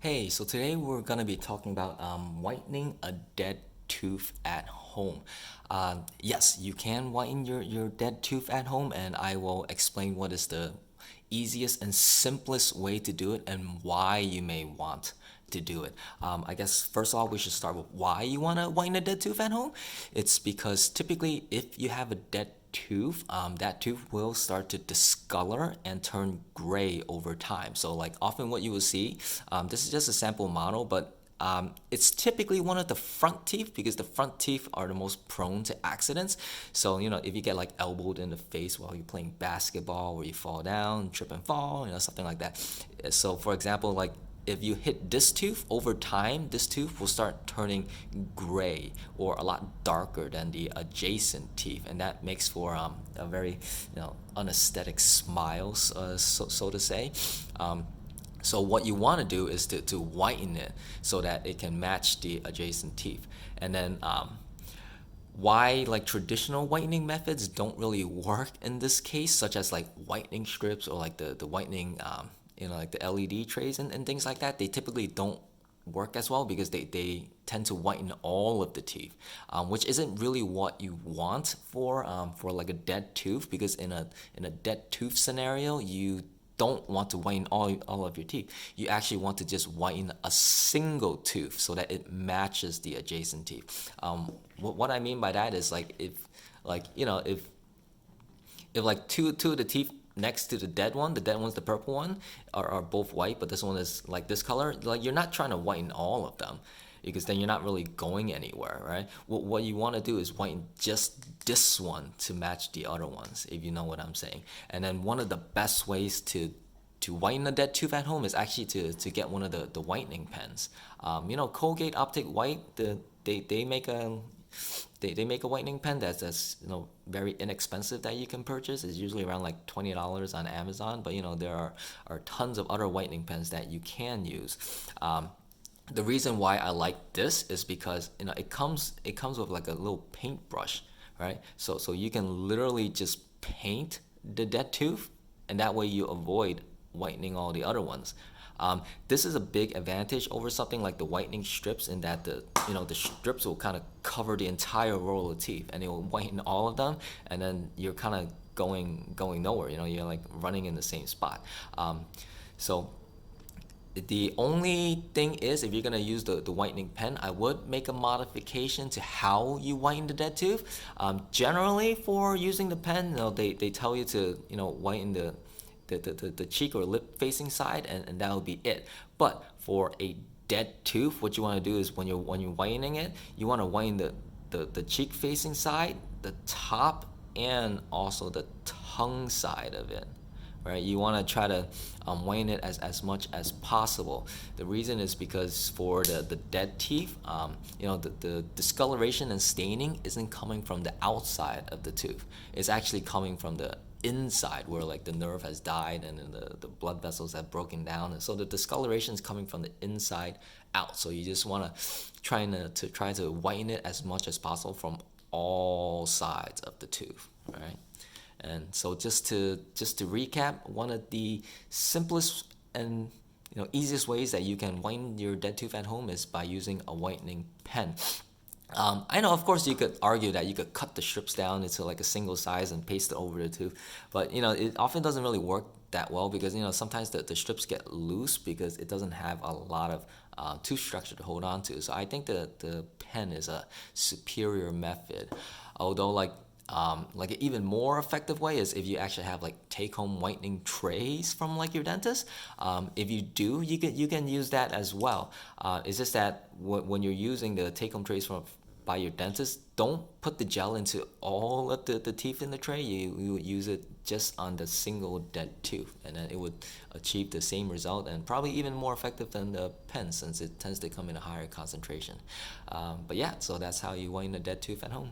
Hey, so today we're gonna be talking about whitening a dead tooth at home. Yes, you can whiten your dead tooth at home, and I will explain what is the easiest and simplest way to do it and why you may want to do it. I guess first of all, we should start with why you want to whiten a dead tooth at home. It's because typically, if you have a dead tooth, that tooth will start to discolor and turn gray over time. So, like often what you will see, this is just a sample model, but it's typically one of the front teeth because the front teeth are the most prone to accidents. So, if you get like elbowed in the face while you're playing basketball, or you fall down, trip and fall, something like that. So, for example, like if you hit this tooth over time, this tooth will start turning gray or a lot darker than the adjacent teeth, and that makes for a very unesthetic smile, so to say. So what you want to do is to whiten it so that it can match the adjacent teeth, and then why like traditional whitening methods don't really work in this case, such as like whitening strips or like the whitening like the LED trays and things like that. They typically don't work as well because they tend to whiten all of the teeth, which isn't really what you want for like a dead tooth, because in a dead tooth scenario, you don't want to whiten all of your teeth. You actually want to just whiten a single tooth so that it matches the adjacent teeth. What I mean by that is like if like if like two of the teeth next to the dead one's the purple one, are both white, but this one is like this color, like you're not trying to whiten all of them because then you're not really going anywhere, right? What you want to do is whiten just this one to match the other ones, if you know what I'm saying. And then one of the best ways to whiten a dead tooth at home is actually to get one of the whitening pens. Colgate Optic White, they make they make a whitening pen that's very inexpensive that you can purchase. It's usually around like $20 on Amazon, but there are tons of other whitening pens that you can use. The reason why I like this is because it comes with like a little paintbrush, right? So you can literally just paint the dead tooth, and that way you avoid whitening all the other ones. This is a big advantage over something like the whitening strips, in that the strips will kind of cover the entire row of teeth and it will whiten all of them, and then you're kind of going nowhere. You're like running in the same spot. So the only thing is, if you're gonna use the whitening pen, I would make a modification to how you whiten the dead tooth. Generally, for using the pen, they tell you to whiten the cheek or lip facing side, and that'll be it. But for a dead tooth, what you want to do is when you're whitening it, you want to whiten the cheek facing side, the top, and also the tongue side of it, right? You want to try to whiten it as much as possible. The reason is because for the dead teeth, the discoloration and staining isn't coming from the outside of the tooth. It's actually coming from the inside, where like the nerve has died and then the blood vessels have broken down, and so the discoloration is coming from the inside out. So you just want to try to whiten it as much as possible from all sides of the tooth, right? And so just to recap, one of the simplest and easiest ways that you can whiten your dead tooth at home is by using a whitening pen. I know, of course, you could argue that you could cut the strips down into like a single size and paste it over the tooth, but it often doesn't really work that well, because sometimes the strips get loose because it doesn't have a lot of tooth structure to hold on to. So I think the pen is a superior method, although like an even more effective way is if you actually have like take-home whitening trays from like your dentist. If you do, you can use that as well. It's just that when you're using the take-home trays from by your dentist, don't put the gel into all of the teeth in the tray. You would use it just on the single dead tooth, and then it would achieve the same result, and probably even more effective than the pen, since it tends to come in a higher concentration. But yeah, so that's how you whiten a dead tooth at home.